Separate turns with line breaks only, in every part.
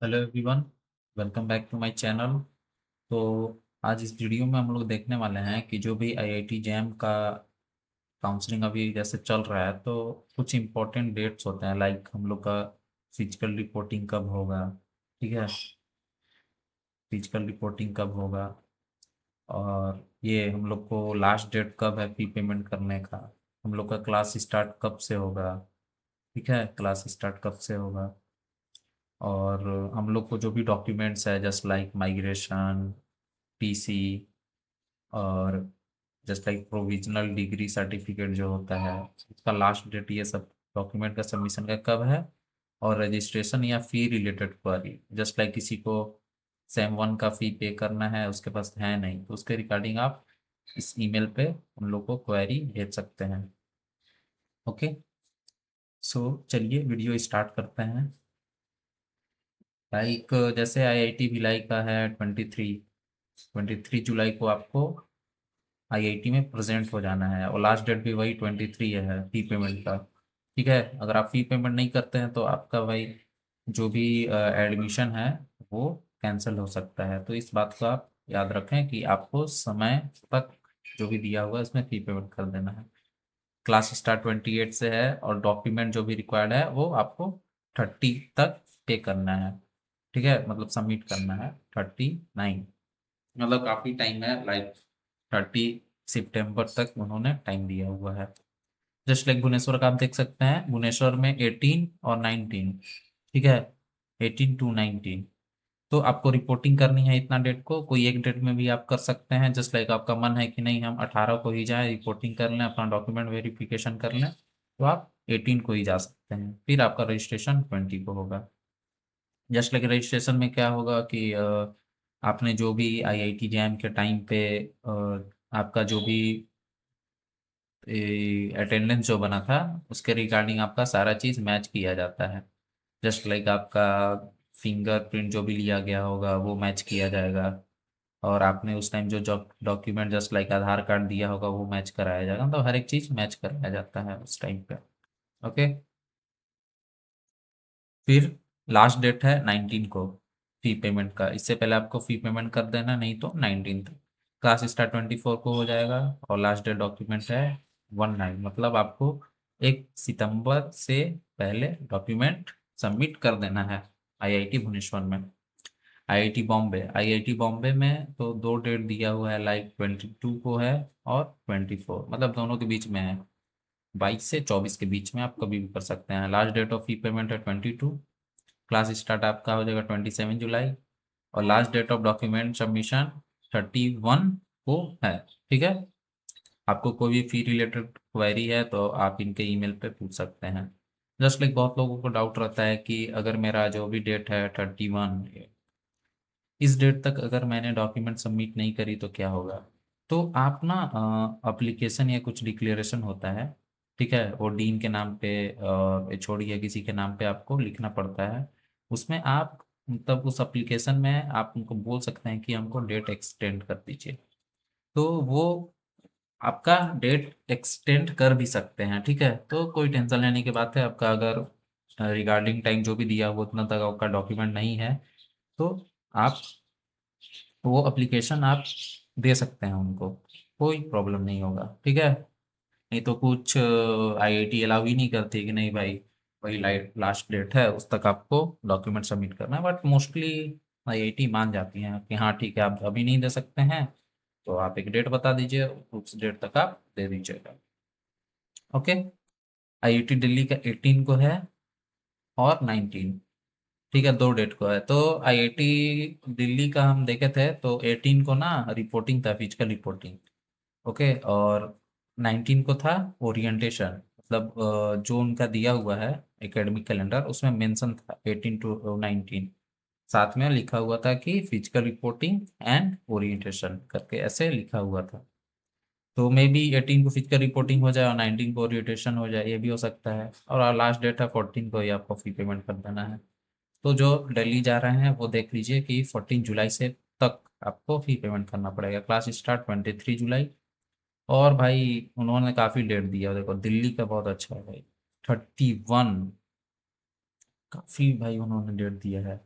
Hello everyone, welcome back to my channel. तो आज इस वीडियो में हम लोग देखने वाले हैं कि जो भी आईआईटी जैम का काउंसलिंग अभी जैसे चल रहा है, तो कुछ इम्पोर्टेंट डेट्स होते हैं, लाइक हम लोग का फिजिकल रिपोर्टिंग कब होगा। ठीक है, फिजिकल रिपोर्टिंग कब होगा, और ये हम लोग को लास्ट डेट कब है फी पेमेंट करने का। हम लोग का क्लास स्टार्ट कब से होगा। ठीक है, क्लास स्टार्ट कब से होगा। और हम लोग को जो भी डॉक्यूमेंट्स है, जस्ट लाइक माइग्रेशन, पीसी, और just like provisional degree certificate जो होता है, उसका लास्ट डेट, ये सब डॉक्यूमेंट का सबमिशन का कब है। और रजिस्ट्रेशन या फी रिलेटेड क्वारी, जस्ट लाइक किसी को सेम वन का फी पे करना है, उसके पास है नहीं, तो उसके रिगार्डिंग आप इस ईमेल पे उन लोग को क्वेरी भेज सकते हैं। ओके, सो चलिए वीडियो स्टार्ट करते हैं। लाइक जैसे आईआईटी भिलाई का है 23 जुलाई को आपको आईआईटी में प्रेजेंट हो जाना है, और लास्ट डेट भी वही 23 है फी पेमेंट का। ठीक है, अगर आप फी पेमेंट नहीं करते हैं तो आपका भाई जो भी एडमिशन है वो कैंसिल हो सकता है। तो इस बात को आप याद रखें कि आपको समय तक जो भी दिया हुआ है इसमें फी पेमेंट कर देना है। क्लास स्टार्ट 28 से है, और डॉक्यूमेंट जो भी रिक्वायर्ड है वो आपको 30 तक पे करना है। ठीक है, मतलब सबमिट करना है 39, मतलब काफ़ी टाइम है, लाइक 30 सितंबर तक उन्होंने टाइम दिया हुआ है। जस्ट लाइक भुवनेश्वर का आप देख सकते हैं, भुवनेश्वर में 18 और 19। ठीक है, 18 to 19। तो आपको रिपोर्टिंग करनी है इतना डेट को, कोई एक डेट में भी आप कर सकते हैं। जस्ट लाइक आपका मन है कि नहीं हम 18 को ही जाएं, रिपोर्टिंग कर लें, अपना डॉक्यूमेंट वेरिफिकेशन कर लें, तो आप 18 को ही जा सकते हैं। फिर आपका रजिस्ट्रेशन 20 को होगा। जस्ट लाइक रजिस्ट्रेशन में क्या होगा कि आपने जो भी आईआईटी जैम के टाइम पे आपका जो भी अटेंडेंस जो बना था, उसके रिगार्डिंग आपका सारा चीज़ मैच किया जाता है। जस्ट लाइक आपका फिंगरप्रिंट जो भी लिया गया होगा वो मैच किया जाएगा, और आपने उस टाइम जो डॉक्यूमेंट जस्ट लाइक आधार कार्ड दिया होगा वो मैच कराया जाएगा, तो हर एक चीज़ मैच कराया जाता है उस टाइम पे। ओके, फिर लास्ट डेट है 19 को फी पेमेंट का। इससे पहले आपको फी पेमेंट कर देना, नहीं तो 19 तक। क्लास स्टार्ट 24 को हो जाएगा, और लास्ट डेट डॉक्यूमेंट है 19, मतलब आपको 1 सितंबर से पहले डॉक्यूमेंट सबमिट कर देना है आईआईटी भुवनेश्वर में। आईआईटी बॉम्बे में तो दो डेट दिया हुआ है, लाइक 22 को है और 24, मतलब दोनों के बीच में है। 22 से 24 के बीच में आप कभी भी कर सकते हैं। Last date of fee payment है 22। क्लास स्टार्ट आपका हो जाएगा 27 जुलाई, और last date of document submission 31 को है। ठीक है, आपको कोई भी फी रिलेटेड क्वेरी है तो आप इनके ईमेल पे पूछ सकते हैं। जस्ट लाइक बहुत लोगों को डाउट रहता है कि अगर मेरा जो भी डेट है 31, इस डेट तक अगर मैंने डॉक्यूमेंट सबमिट नहीं करी तो क्या होगा। तो आप ना अप्लीकेशन या कुछ डिक्लेरेशन होता है, ठीक है, वो डीन के नाम पे, एचओडी या किसी के नाम पे आपको लिखना पड़ता है। उसमें आप मतलब उस एप्लीकेशन में आप उनको बोल सकते हैं कि हमको डेट एक्सटेंड कर दीजिए, तो वो आपका डेट एक्सटेंड कर भी सकते हैं। ठीक है, तो कोई टेंशन लेने की बात है, आपका अगर रिगार्डिंग टाइम जो भी दिया हुआ उतना तक आपका डॉक्यूमेंट नहीं है, तो आप वो एप्लीकेशन आप दे सकते हैं उनको, कोई प्रॉब्लम नहीं होगा। ठीक है, नहीं तो कुछ आईआईटी अलाउ ही नहीं करती कि नहीं भाई, वही लास्ट डेट है उस तक आपको डॉक्यूमेंट सबमिट करना है। बट मोस्टली आईआईटी मान जाती हैं कि हाँ ठीक है, आप अभी नहीं दे सकते हैं, तो आप एक डेट बता दीजिए, उस डेट तक आप दे दीजिएगा। ओके, आईआईटी दिल्ली का 18 को है और 19। ठीक है, दो डेट को है। तो आईआईटी दिल्ली का हम देखे थे तो 18 को ना रिपोर्टिंग था, फिजिकल रिपोर्टिंग। ओके, और 19 को था ओरिएंटेशन, मतलब जो उनका दिया हुआ है एकेडमिक कैलेंडर उसमें मेंशन था 18 to 19, साथ में लिखा हुआ था कि फिजिकल रिपोर्टिंग एंड ओरिएंटेशन करके ऐसे लिखा हुआ था। तो मे बी 18 को फिजिकल रिपोर्टिंग हो जाए और 19 को ओरिएंटेशन हो जाए, ये भी हो सकता है। और लास्ट डेट है 14 को ही आपको फी पेमेंट कर देना है। तो जो दिल्ली जा रहे हैं वो देख लीजिए कि 14 जुलाई से तक आपको फी पेमेंट करना पड़ेगा। क्लास स्टार्ट 23 जुलाई, और भाई उन्होंने काफ़ी डेट दिया, देखो दिल्ली का बहुत अच्छा है भाई, 31, काफ़ी भाई उन्होंने डेट दिया है।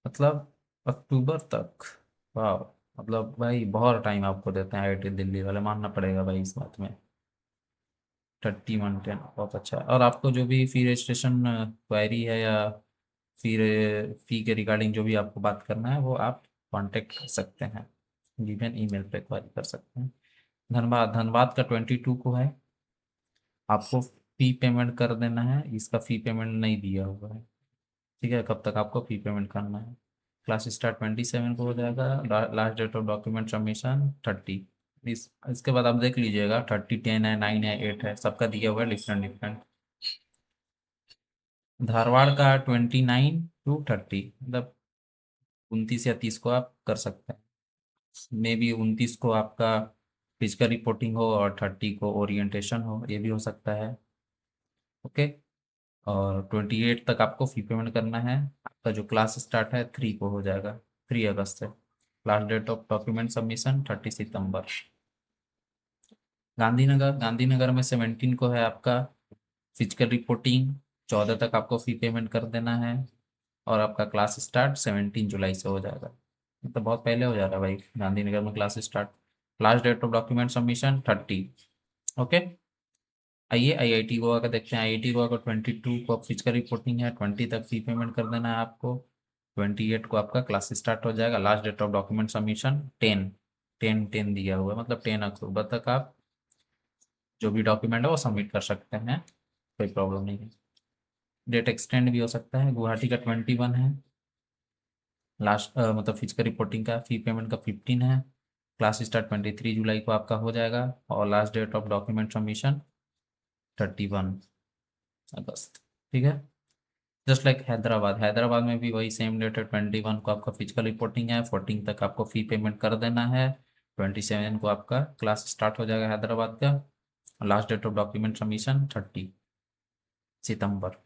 मतलब अक्टूबर तक। वाह, मतलब भाई बहुत टाइम आपको देते हैं आईआईटी दिल्ली वाले, मानना पड़ेगा भाई इस बात में। 3110 बहुत अच्छा है। और आपको जो भी फी रजिस्ट्रेशन क्वायरी है या फिर फी के रिगार्डिंग जो भी आपको बात करना है वो आप कांटेक्ट कर सकते हैं, गिवन ईमेल पे क्वारी कर सकते हैं। धनबाद, धनबाद का 22 को है, आपको फी पेमेंट कर देना है, इसका फी पेमेंट नहीं दिया हुआ है। ठीक है, कब तक आपको फी पेमेंट करना है? क्लास स्टार्ट 27 को हो जाएगा, last date of document submission 30। इसके बाद आप देख लीजिएगा 30/10 है, 9 है, 8 है, सबका दिया हुआ है डिफरेंट डिफरेंट। धारवाड़ का 29 to 30, मतलब 29 या 30 को आप कर सकते हैं। मे बी 29 को आपका फिजिकल रिपोर्टिंग हो और 30 को ओरिएंटेशन हो, ये भी हो सकता है। ओके। और 28 तक आपको फी पेमेंट करना है। आपका जो क्लास स्टार्ट है 3 को हो जाएगा, 3 अगस्त से। Last date of document submission 30 सितंबर। गांधीनगर, गांधीनगर में 17 को है आपका फिजिकल रिपोर्टिंग, 14 तक आपको फी पेमेंट कर देना है। और आपका क्लास स्टार्ट 17 जुलाई से हो जाएगा, मतलब बहुत पहले हो जा रहा है भाई गांधीनगर में class start. Last date of document submission 30। Okay. आइए आईआईटी गोवा का देखते हैं। आईआईटी गोवा का 22 को फिजिकल रिपोर्टिंग है, 20 तक फी पेमेंट कर देना है आपको। 28 को आपका क्लास स्टार्ट हो जाएगा। Last date of document submission 10 दिया हुआ है, मतलब 10 अक्टूबर तक आप जो भी डॉक्यूमेंट है वो सबमिट कर सकते हैं, कोई प्रॉब्लम नहीं है। डेट एक्सटेंड भी हो सकता है। गुवाहाटी का 21 है, लास्ट मतलब फिजिकल रिपोर्टिंग का फी पेमेंट का 15 है। क्लास स्टार्ट 23 जुलाई को आपका हो जाएगा। और last date of document submission 31 अगस्त। ठीक है। जस्ट लाइक हैदराबाद, हैदराबाद में भी वही सेम डेट है, 21 को आपका फिजिकल रिपोर्टिंग है, 14 तक आपको फी पेमेंट कर देना है। 27 को आपका क्लास स्टार्ट हो जाएगा हैदराबाद का। Last date of document submission 30 सितंबर।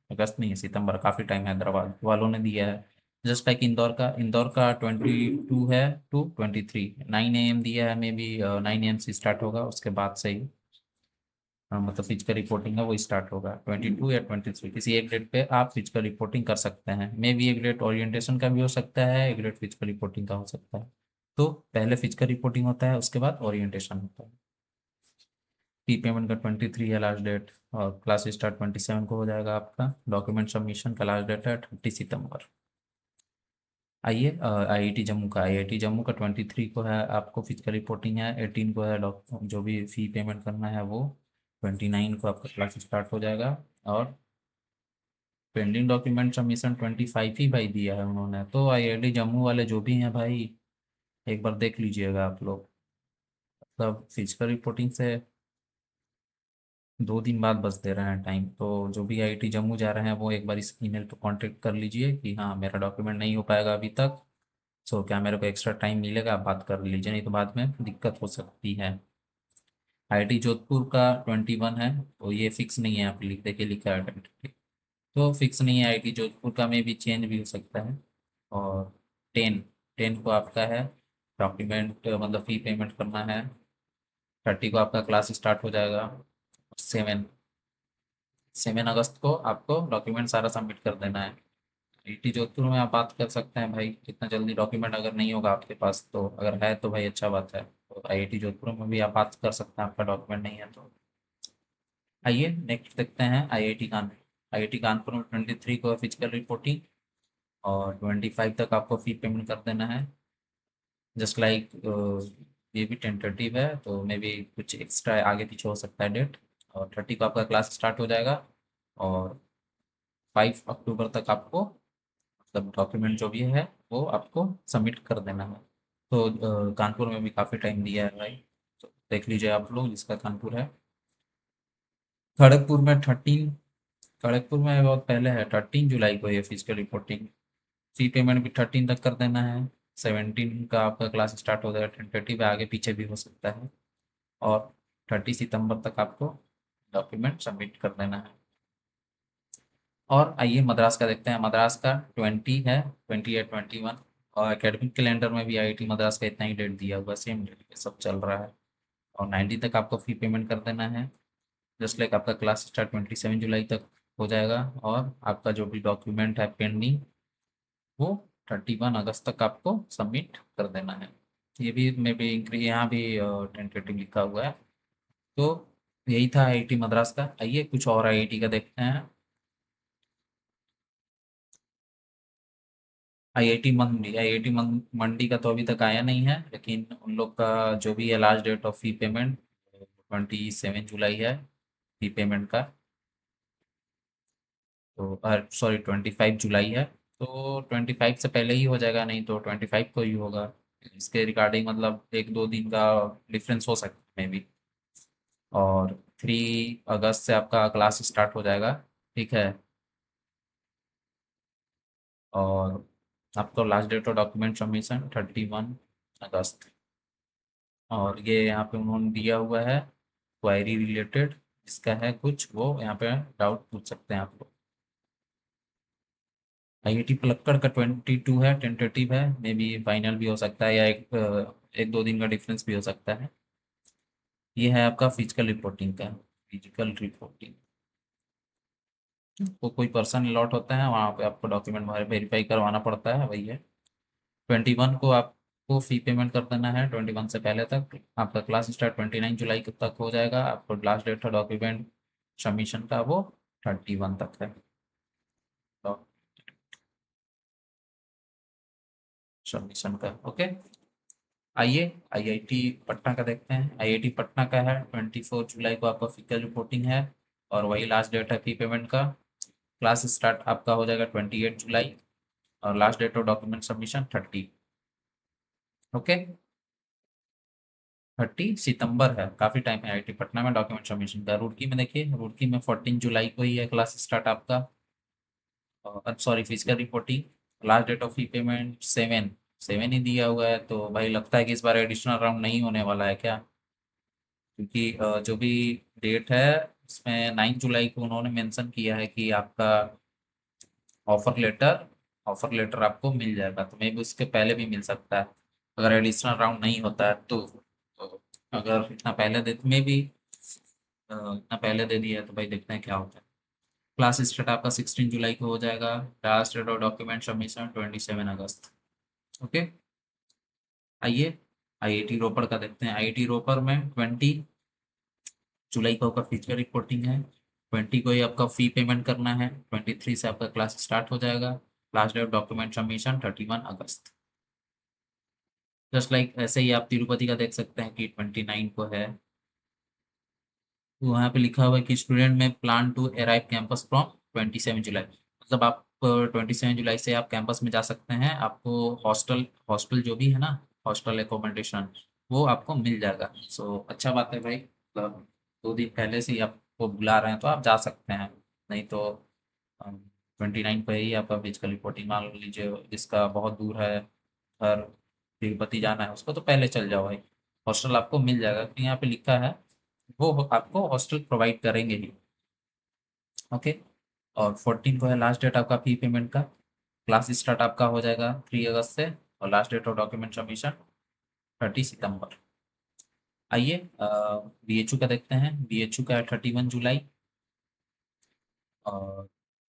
अगस्त नहीं है, सितंबर, काफ़ी टाइम हैदराबाद वालों ने दिया है। जस्ट लाइक इंदौर का 22 to 23 9 AM दिया है, मे बी 9 AM से स्टार्ट होगा, उसके बाद से ही मतलब फिजिकल रिपोर्टिंग है वो स्टार्ट होगा। 22 या 23 किसी एक डेट पे आप फिजिकल रिपोर्टिंग कर सकते हैं। मे बी एक डेट ओरिएंटेशन का भी हो सकता है, एक डेट फिजिकल रिपोर्टिंग का हो सकता है। तो पहले फिजिकल रिपोर्टिंग होता है, उसके बाद ओरिएंटेशन होता है। फी पेमेंट का 23 है लास्ट डेट, और क्लास स्टार्ट 27 को हो जाएगा आपका। डॉक्यूमेंट सबमिशन का लास्ट डेट है 30 सितंबर। आइए आईआईटी जम्मू का 23 को है आपको फिजिकल रिपोर्टिंग है, 18 को है जो भी फी पेमेंट करना है वो। 29 को आपका क्लास स्टार्ट हो जाएगा। और पेंडिंग डॉक्यूमेंट सबमिशन 25 ही भाई दिया है उन्होंने, तो आईआईटी जम्मू वाले जो भी हैं भाई, एक बार देख लीजिएगा आप लोग। मतलब फिजिकल रिपोर्टिंग से 2 दिन बाद बस दे रहे हैं टाइम, तो जो भी आईआईटी जम्मू जा रहे हैं वो एक बार इस ईमेल पर कांटेक्ट कर लीजिए कि हाँ मेरा डॉक्यूमेंट नहीं हो पाएगा अभी तक, सो क्या मेरे को एक्स्ट्रा टाइम मिलेगा, आप बात कर लीजिए, नहीं तो बाद में दिक्कत हो सकती है। आईआईटी जोधपुर का 21 है, तो ये फिक्स नहीं है, आप लिख देखिए लिखा है 20, तो फिक्स नहीं है। आईआईटी जोधपुर का में भी चेंज भी हो सकता है। और 10 को आपका है डॉक्यूमेंट, मतलब फी पेमेंट करना है। 30 को आपका क्लास स्टार्ट हो जाएगा। 7 अगस्त को आपको डॉक्यूमेंट सारा सबमिट कर देना है। आईआईटी जोधपुर में आप बात कर सकते हैं भाई, जितना जल्दी डॉक्यूमेंट अगर नहीं होगा आपके पास, तो अगर है तो भाई अच्छा बात है, तो आईआईटी जोधपुर में भी आप बात कर सकते हैं, आपका डॉक्यूमेंट नहीं है तो। आइए नेक्स्ट देखते हैं आईआईटी कानपुर। आईआईटी कानपुर में 23 को फिजिकल रिपोर्टिंग, और 25 तक आपको फी पेमेंट कर देना है। जस्ट लाइक ये भी टेंटेटिव है, तो मे बी कुछ एक्स्ट्रा आगे पीछे हो सकता है डेट। और 30 को आपका क्लास स्टार्ट हो जाएगा। और 5 अक्टूबर तक आपको मतलब डॉक्यूमेंट जो भी है वो आपको सबमिट कर देना है। तो कानपुर में भी काफ़ी टाइम दिया है भाई, तो देख लीजिए आप लोग जिसका कानपुर है। खड़गपुर में 13, खड़गपुर में बहुत पहले है, 13 जुलाई को ये फिजिकल रिपोर्टिंग। फी पेमेंट भी 13 तक कर देना है। 17 का आपका क्लास स्टार्ट हो जाएगा, 10:30 पे आगे पीछे भी हो सकता है। और 30 सितंबर तक आपको डॉक्यूमेंट सबमिट कर देना है। और आइए मद्रास का देखते हैं। मद्रास का 20 है, 20 या 21। और एकेडमिक कैलेंडर में भी आईआईटी मद्रास का इतना ही डेट दिया हुआ, सेम डेट पे सब चल रहा है। और 90 तक आपको फी पेमेंट कर देना है। जस्ट लाइक आपका क्लास स्टार्ट 27 जुलाई तक हो जाएगा। और आपका जो भी डॉक्यूमेंट है पेंडिंग वो 31 अगस्त तक आपको सबमिट कर देना है। ये भी मे भी यहाँ भी टेंटेटिव लिखा हुआ है। तो यही था आईआईटी मद्रास का। आइए कुछ और आईआईटी का देखते हैं। आईआईटी मंडी का तो अभी तक आया नहीं है, लेकिन उन लोग का जो भी है last date of fee payment 27 जुलाई है फी पेमेंट का। तो सॉरी 25 जुलाई है। तो 25 से पहले ही हो जाएगा, नहीं तो 25 को ही होगा। इसके रिगार्डिंग मतलब एक दो दिन का डिफरेंस हो सकता है मे बी। और 3 अगस्त से आपका क्लास स्टार्ट हो जाएगा। ठीक है। और आपका last date of document submission 31 अगस्त। और ये यहाँ पे उन्होंने दिया हुआ है क्वायरी रिलेटेड। इसका है कुछ वो यहाँ पे डाउट पूछ सकते हैं आप लोग। आईआईटी पलक्कड़ का 22 है, टेंटेटिव है, मे बी फाइनल भी हो सकता है या एक दो दिन का डिफरेंस भी हो सकता है। ये है आपका फिजिकल रिपोर्टिंग का। फिजिकल रिपोर्टिंग तो कोई पर्सन अलॉट होता है, वहाँ पे आपको डॉक्यूमेंट वेरीफाई करवाना पड़ता है, वही है। 21 को आपको फी पेमेंट कर देना है। 21 से पहले तक आपका क्लास स्टार्ट 29 जुलाई तक हो जाएगा। आपको लास्ट डेट था डॉक्यूमेंट सबमिशन का वो 31 तक है। सबमिशन का ओके। आइए आईआईटी पटना का देखते हैं। आईआईटी पटना का है 24 जुलाई को आपका फिजिकल रिपोर्टिंग है। और वही लास्ट डेट है फी पेमेंट का। क्लास स्टार्ट आपका हो जाएगा 28 जुलाई। और last date of document submission 30। Okay. 30 सितंबर है, काफ़ी टाइम है आईआईटी पटना में डॉक्यूमेंट सबमिशन का। रुड़की में देखिए, रुड़की में 14 जुलाई को ही है क्लास स्टार्ट आपका। Sorry physical reporting. Last date of fee payment 7 ही दिया हुआ है। तो भाई लगता है कि इस बार एडिशनल राउंड नहीं होने वाला है क्या? क्योंकि जो भी डेट है उसमें 9 जुलाई को उन्होंने मेंशन किया है कि आपका ऑफर लेटर ऑफर लेटर आपको मिल जाएगा। तो मे भी उसके पहले भी मिल सकता है अगर एडिशनल राउंड नहीं होता है तो अगर इतना पहले दे में भी इतना पहले दे दिया है तो भाई देखते हैं क्या होता है। क्लास स्टार्ट आपका 16 जुलाई को हो जाएगा। Last date of document submission 27 अगस्त। ओके। आइए आईआईटी रोपड़ का देखते हैं। आईआईटी रोपड़ में 20 जुलाई को आपका फिजिकल रिपोर्टिंग है। 20 को ही आपका फी पेमेंट करना है। 23 से आपका क्लास स्टार्ट हो जाएगा। लास्ट डेट डॉक्यूमेंट सबमिशन 31 अगस्त। जस्ट लाइक ऐसे ही आप तिरुपति का देख सकते हैं कि 29 को है। तो वहाँ पे लिखा हुआ है कि स्टूडेंट में plan to arrive campus from 27 जुलाई। मतलब आप 27 जुलाई से आप कैंपस में जा सकते हैं। आपको हॉस्टल हॉस्टल जो भी है ना, हॉस्टल एकोमोडेशन वो आपको मिल जाएगा। सो अच्छा बात है भाई, मतलब 2 दिन पहले से ही आपको बुला रहे हैं तो आप जा सकते हैं। नहीं तो 29 पे ही आपका फिजिकल रिपोर्टिंग मान लीजिए, जिसका बहुत दूर है घर, तिरुपति जाना है उसको, तो पहले चल जाओ भाई। हॉस्टल आपको मिल जाएगा क्योंकि यहाँ पे लिखा है वो आपको हॉस्टल प्रोवाइड करेंगे ही। ओके। और 14 को है लास्ट डेट आपका फी पेमेंट का। क्लास स्टार्ट आपका हो जाएगा 3 अगस्त से। और last date of document submission 30 सितंबर। आइए बीएचयू का देखते हैं। बीएचयू का है 31 जुलाई। और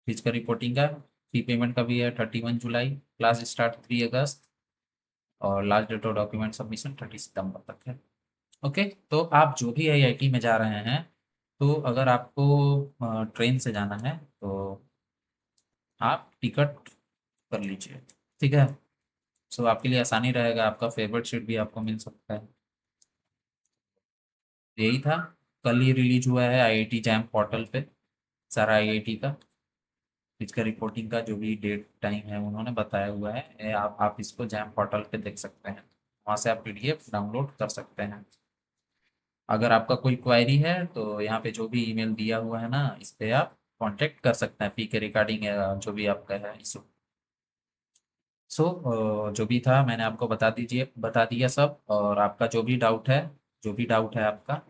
फिजिकल रिपोर्टिंग का फी पेमेंट का भी है 31 जुलाई। क्लास स्टार्ट 3 अगस्त। और last date of document submission 30 सितंबर तक है। ओके। तो आप जो भी आईआईटी में जा रहे हैं, तो अगर आपको ट्रेन से जाना है तो आप टिकट कर लीजिए। ठीक है। सो आपके लिए आसानी रहेगा, आपका फेवरेट सीट भी आपको मिल सकता है। यही था। कल ही रिलीज हुआ है आईआईटी जैम पोर्टल पे सारा आईआईटी का फिजिकल रिपोर्टिंग का जो भी डेट टाइम है उन्होंने बताया हुआ है। आप इसको जैम पोर्टल पे देख सकते हैं। वहाँ से आप पीडीएफ डाउनलोड कर सकते हैं। अगर आपका कोई क्वायरी है तो यहाँ पे जो भी ईमेल दिया हुआ है ना, इस पे आप कांटेक्ट कर सकते हैं फी के रिगार्डिंग जो भी आपका है इशू। सो जो भी था मैंने आपको बता दिया सब। और आपका जो भी डाउट है आपका,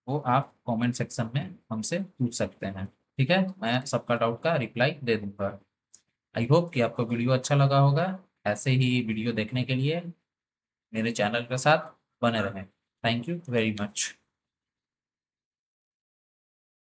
वो आप कमेंट सेक्शन में हमसे पूछ सकते हैं। ठीक है, मैं सबका डाउट का रिप्लाई दे दूंगा। आई होप कि आपको वीडियो अच्छा लगा होगा। ऐसे ही वीडियो देखने के लिए मेरे चैनल के साथ बने रहें। Thank you very much.